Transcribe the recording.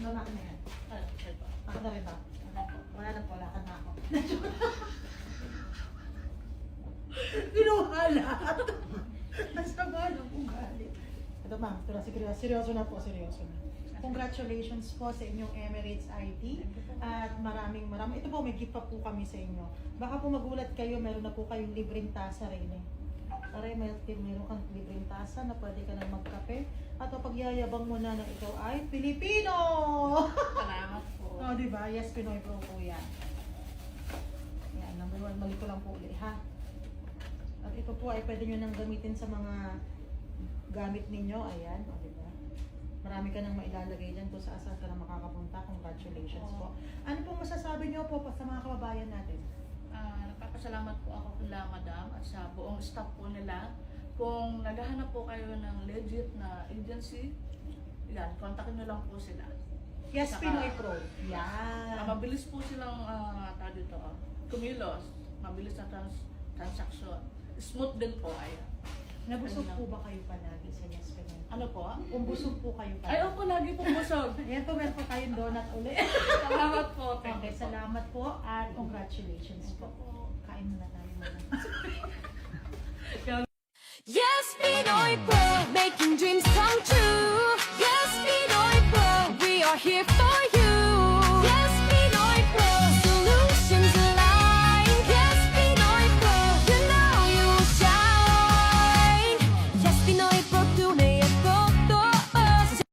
Lalaki na yan. Ako na rin ba? Wala na po, lakad na ako. Kinuha lahat. Ang sama ng ugali. Ito ma'am, ito na, seryoso na po, seryoso na. Congratulations po sa inyong Emirates IT at maraming. Ito po, may gift pa po kami sa inyo. Baka po magulat kayo, meron na po kayong libreng tasa rin eh. Aray, meron kang libreng tasa na pwede ka na magkape. At pagyayabang mo na ikaw ay Pilipino! Salamat po. Oh, di ba? Yes, Pinoy Pro po yan. Yan, number 1, mali ko lang po ulit, ha? At ito po ay pwede nyo nang gamitin sa mga gamit ninyo. Ayan, o, di ba? Marami ka nang mailalagay dyan kung saan ka na makakapunta. Congratulations po. Ano pong masasabi nyo po sa mga kababayan natin? Nagpapasalamat po ako kila Madam at sa buong staff po nila. Kung naghahanap po kayo ng legit na agency, yan, kontakin nyo lang po sila. Yes, Saka, Pinoy Pro. Yan. Mabilis po silang kumilos. Mabilis na transaction. Smooth din po. Ayan. Nabusog po ba kayo palagi sa Yes Pinoy Pro? Ano po? Kung busog po kayo palagi. Ay, opo, lagi po busog. Ayan po, meron po kayong donut ulit. Salamat po. Okay, salamat po at congratulations po. Kain muna tayo muna. Yes, Pinoy Pro, making dreams come true. Yes, Pinoy Pro, we are here for you.